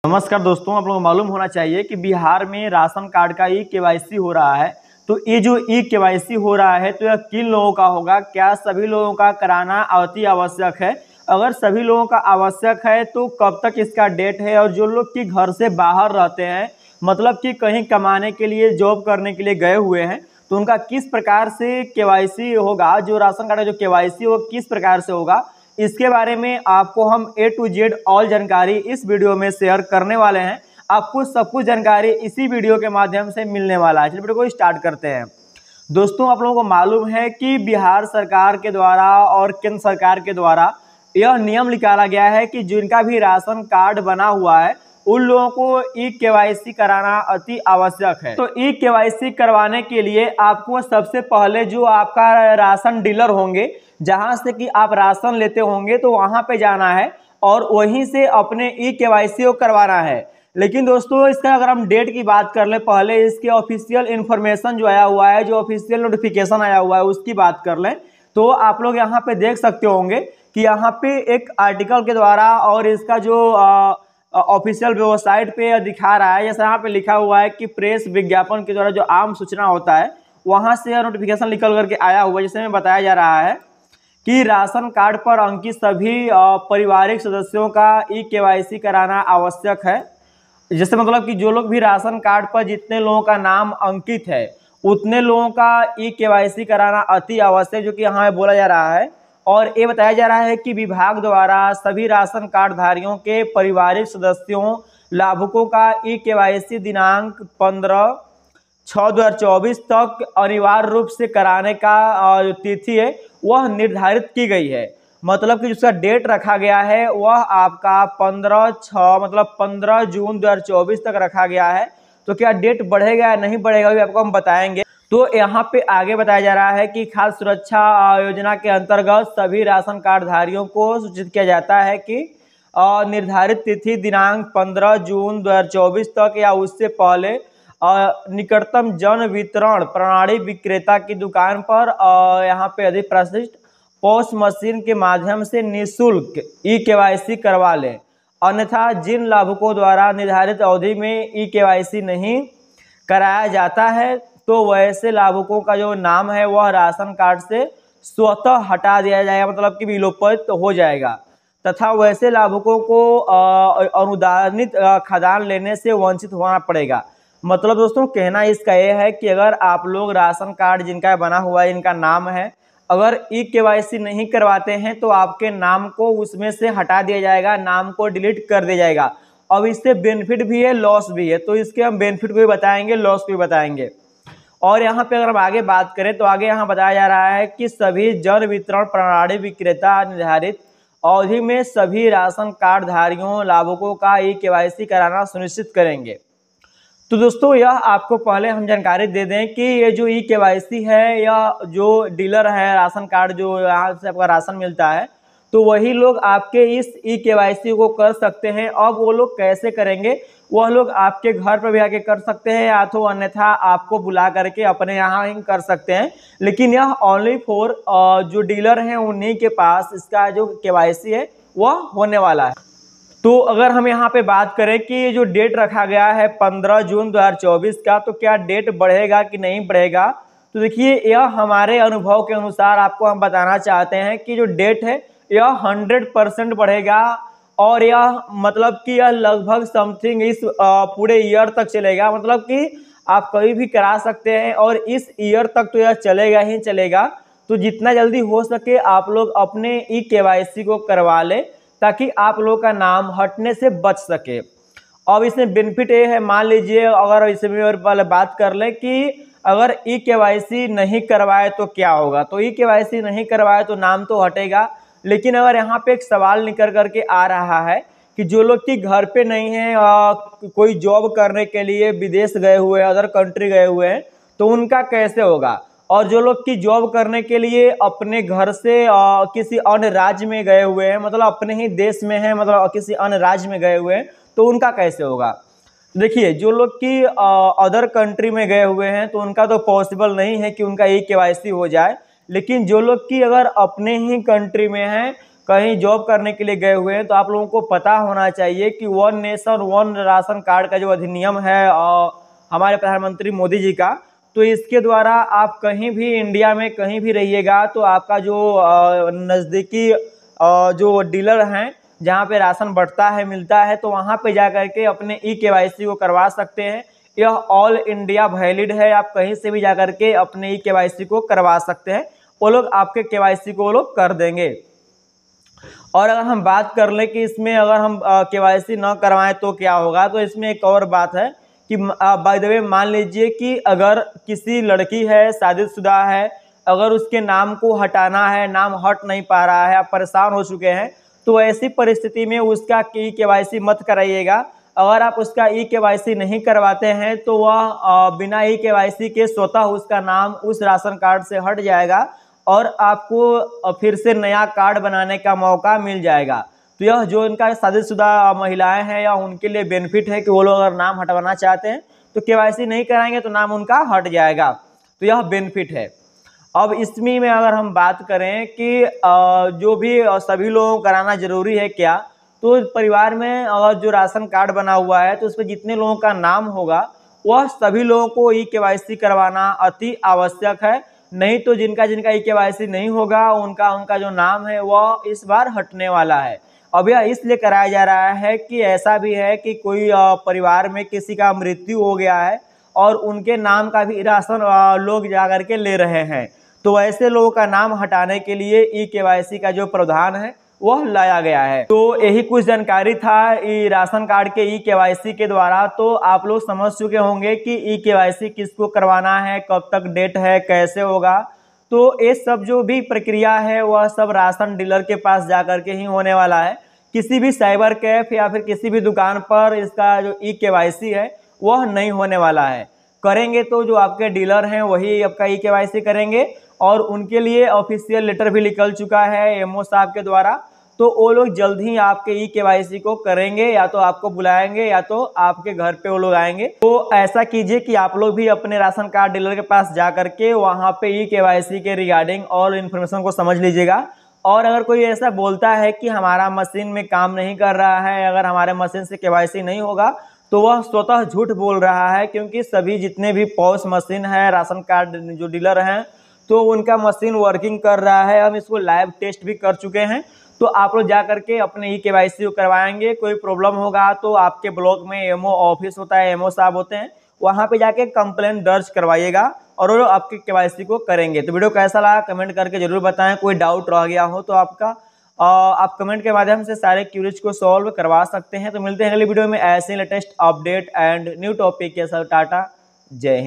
नमस्कार दोस्तों, आप लोगों को मालूम होना चाहिए कि बिहार में राशन कार्ड का ई केवाईसी हो रहा है। तो ये जो ई केवाईसी हो रहा है तो यह किन लोगों का होगा, क्या सभी लोगों का कराना अति आवश्यक है? अगर सभी लोगों का आवश्यक है तो कब तक इसका डेट है? और जो लोग कि घर से बाहर रहते हैं, मतलब कि कहीं कमाने के लिए, जॉब करने के लिए गए हुए हैं, तो उनका किस प्रकार से केवाईसी होगा, जो राशन कार्ड का जो केवाईसी वो किस प्रकार से होगा, इसके बारे में आपको हम A to Z ऑल जानकारी इस वीडियो में शेयर करने वाले हैं। आपको सब कुछ जानकारी इसी वीडियो के माध्यम से मिलने वाला है। चलिए वीडियो को स्टार्ट करते हैं। दोस्तों, आप लोगों को मालूम है कि बिहार सरकार के द्वारा और केंद्र सरकार के द्वारा यह नियम निकाला गया है कि जिनका भी राशन कार्ड बना हुआ है उन लोगों को ई केवाईसी कराना अति आवश्यक है। तो ई केवाईसी करवाने के लिए आपको सबसे पहले जो आपका राशन डीलर होंगे, जहां से कि आप राशन लेते होंगे, तो वहां पे जाना है और वहीं से अपने ई केवाईसी को करवाना है। लेकिन दोस्तों, इसका अगर हम डेट की बात कर ले, पहले इसके ऑफिशियल इन्फॉर्मेशन जो आया हुआ है, जो ऑफिशियल नोटिफिकेशन आया हुआ है उसकी बात कर लें, तो आप लोग यहाँ पे देख सकते होंगे कि यहाँ पे एक आर्टिकल के द्वारा और इसका जो ऑफिशियल वेबसाइट पे दिखा रहा है, जैसे यहाँ पे लिखा हुआ है कि प्रेस विज्ञापन के द्वारा जो आम सूचना होता है वहां से यह नोटिफिकेशन निकल करके आया हुआ है, जिसमें बताया जा रहा है कि राशन कार्ड पर अंकित सभी पारिवारिक सदस्यों का ई केवाईसी कराना आवश्यक है। जैसे मतलब कि जो लोग भी राशन कार्ड पर जितने लोगों का नाम अंकित है उतने लोगों का ई केवाईसी कराना अति आवश्यक, जो कि यहाँ बोला जा रहा है। और ये बताया जा रहा है कि विभाग द्वारा सभी राशन कार्ड धारियों के पारिवारिक सदस्यों लाभुकों का ई केवाईसी दिनांक 15/6/2024 तक अनिवार्य रूप से कराने का जो तिथि है वह निर्धारित की गई है। मतलब कि जिसका डेट रखा गया है वह आपका 15/6 मतलब 15 जून 2024 तक रखा गया है। तो क्या डेट बढ़ेगा या नहीं बढ़ेगा भी आपको हम बताएंगे। तो यहाँ पे आगे बताया जा रहा है कि खाद्य सुरक्षा योजना के अंतर्गत सभी राशन कार्ड धारियों को सूचित किया जाता है कि निर्धारित तिथि दिनांक 15 जून 2024 तक या उससे पहले निकटतम जन वितरण प्रणाली विक्रेता की दुकान पर यहाँ पे अधिक प्रशिष्ट पोस्ट मशीन के माध्यम से निःशुल्क ई केवाईसी करवा लें। अन्यथा जिन लाभुकों द्वारा निर्धारित अवधि में ई केवाईसी नहीं कराया जाता है तो वैसे लाभुकों का जो नाम है वह राशन कार्ड से स्वतः हटा दिया जाएगा, मतलब कि विलोपित हो जाएगा, तथा वैसे लाभुकों को अनुदानित खाद्यान्न लेने से वंचित होना पड़ेगा। मतलब दोस्तों, कहना इसका यह है कि अगर आप लोग राशन कार्ड जिनका बना हुआ है, इनका नाम है, अगर ई केवाईसी नहीं करवाते हैं तो आपके नाम को उसमें से हटा दिया जाएगा, नाम को डिलीट कर दिया जाएगा। अब इससे बेनिफिट भी है, लॉस भी है, तो इसके हम बेनिफिट भी बताएंगे, लॉस भी बताएंगे। और यहाँ पे अगर हम आगे बात करें तो आगे यहाँ बताया जा रहा है कि सभी जन वितरण प्रणाली विक्रेता निर्धारित अवधि में सभी राशन कार्ड धारियों लाभुकों का ई केवाईसी कराना सुनिश्चित करेंगे। तो दोस्तों, यह आपको पहले हम जानकारी दे दें कि ये जो ई केवाईसी है, या जो डीलर है राशन कार्ड, जो यहाँ से आपका राशन मिलता है, तो वही लोग आपके इस ई केवाईसी को कर सकते हैं। अब वो लोग कैसे करेंगे, वह लोग आपके घर पर भी आके कर सकते हैं या तो अन्यथा आपको बुला करके अपने यहाँ ही कर सकते हैं। लेकिन यह ओनली फॉर जो डीलर हैं उन्हीं के पास इसका जो केवाईसी है वह होने वाला है। तो अगर हम यहाँ पे बात करें कि ये जो डेट रखा गया है 15 जून 2024 का, तो क्या डेट बढ़ेगा कि नहीं बढ़ेगा, तो देखिए यह हमारे अनुभव के अनुसार आपको हम बताना चाहते हैं कि जो डेट है यह 100% बढ़ेगा। और यह मतलब कि यह लगभग समथिंग इस पूरे ईयर तक चलेगा, मतलब कि आप कभी भी करा सकते हैं और इस ईयर तक तो यह चलेगा ही चलेगा। तो जितना जल्दी हो सके आप लोग अपने ई केवाईसी को करवा लें ताकि आप लोगों का नाम हटने से बच सके। अब इसमें बेनिफिट ये है, मान लीजिए अगर इसमें और पहले बात कर लें कि अगर ई केवाईसी नहीं करवाए तो क्या होगा। तो ई केवाईसी नहीं करवाए तो नाम तो हटेगा, लेकिन अगर यहाँ पे एक सवाल निकल करके आ रहा है कि जो लोग कि घर पे नहीं है, कोई जॉब करने के लिए विदेश गए हुए हैं, अदर कंट्री गए हुए हैं, तो उनका कैसे होगा। और जो लोग कि जॉब करने के लिए अपने घर से किसी अन्य राज्य में गए हुए हैं, मतलब अपने ही देश में हैं, मतलब किसी अन्य राज्य में गए हुए हैं, तो उनका कैसे होगा। देखिए, जो लोग कि अदर कंट्री में गए हुए हैं तो उनका तो पॉसिबल नहीं है कि उनका ई केवाईसी हो जाए। लेकिन जो लोग कि अगर अपने ही कंट्री में हैं कहीं जॉब करने के लिए गए हुए हैं तो आप लोगों को पता होना चाहिए कि one nation one ration card का जो अधिनियम है हमारे प्रधानमंत्री मोदी जी का, तो इसके द्वारा आप कहीं भी इंडिया में कहीं भी रहिएगा तो आपका जो नज़दीकी जो डीलर हैं जहाँ पे राशन बढ़ता है मिलता है, तो वहाँ पे जा करके अपने KYC को करवा सकते हैं। यह ऑल इंडिया वैलिड है, आप कहीं से भी जा करके अपने KYC को करवा सकते हैं, वो लोग आपके KYC को वो लोग कर देंगे। और अगर हम बात कर लें कि इसमें अगर हम KYC न करवाएं तो क्या होगा, तो इसमें एक और बात है कि बाय द वे मान लीजिए कि अगर किसी लड़की है, शादीशुदा है, अगर उसके नाम को हटाना है, नाम हट नहीं पा रहा है, आप परेशान हो चुके हैं, तो ऐसी परिस्थिति में उसका KYC मत कराइएगा। अगर आप उसका KYC नहीं करवाते हैं तो वह बिना KYC के स्वतः उसका नाम उस राशन कार्ड से हट जाएगा और आपको फिर से नया कार्ड बनाने का मौका मिल जाएगा। तो यह जो इनका शादीशुदा महिलाएं हैं या उनके लिए बेनिफिट है कि वो लोग अगर नाम हटवाना चाहते हैं तो KYC नहीं कराएंगे तो नाम उनका हट जाएगा, तो यह बेनिफिट है। अब इसमें में अगर हम बात करें कि जो भी सभी लोगों को कराना जरूरी है क्या, तो परिवार में अगर जो राशन कार्ड बना हुआ है तो उस पर जितने लोगों का नाम होगा वह सभी लोगों को KYC करवाना अति आवश्यक है। नहीं तो जिनका KYC नहीं होगा उनका जो नाम है वह इस बार हटने वाला है। अब यह इसलिए कराया जा रहा है कि ऐसा भी है कि कोई परिवार में किसी का मृत्यु हो गया है और उनके नाम का भी राशन लोग जा करके ले रहे हैं, तो ऐसे लोगों का नाम हटाने के लिए KYC का जो प्रावधान है वह लाया गया है। तो यही कुछ जानकारी था राशन कार्ड के KYC के द्वारा। तो आप लोग समझ चुके होंगे कि KYC किसको करवाना है, कब तक डेट है, कैसे होगा। तो ये सब जो भी प्रक्रिया है वह सब राशन डीलर के पास जा करके ही होने वाला है। किसी भी साइबर कैफ या फिर किसी भी दुकान पर इसका जो KYC है वह नहीं होने वाला है। करेंगे तो जो आपके डीलर हैं वही आपका KYC करेंगे और उनके लिए ऑफिशियल लेटर भी निकल चुका है MO साहब के द्वारा, तो वो लोग जल्द ही आपके KYC को करेंगे, या तो आपको बुलाएंगे या तो आपके घर पे वो लोग आएंगे। तो ऐसा कीजिए कि आप लोग भी अपने राशन कार्ड डीलर के पास जा करके वहाँ पे KYC के रिगार्डिंग और इन्फॉर्मेशन को समझ लीजिएगा। और अगर कोई ऐसा बोलता है कि हमारा मशीन में काम नहीं कर रहा है, अगर हमारे मशीन से KYC नहीं होगा, तो वह स्वतः झूठ बोल रहा है, क्योंकि सभी जितने भी पॉस मशीन है राशन कार्ड जो डीलर हैं तो उनका मशीन वर्किंग कर रहा है। हम इसको लाइव टेस्ट भी कर चुके हैं। तो आप लोग जा करके अपने KYC को करवाएंगे। कोई प्रॉब्लम होगा तो आपके ब्लॉक में MO ऑफिस होता है, MO साहब होते हैं, वहाँ पे जाके कंप्लेंट दर्ज करवाइएगा और वो आपके KYC को करेंगे। तो वीडियो कैसा लगा कमेंट करके जरूर बताएं। कोई डाउट रह गया हो तो आप कमेंट के माध्यम से सारे क्यूरीज को सॉल्व करवा सकते हैं। तो मिलते हैं अगली वीडियो में ऐसे latest update and new topic के साथ। टाटा, जय हिंद।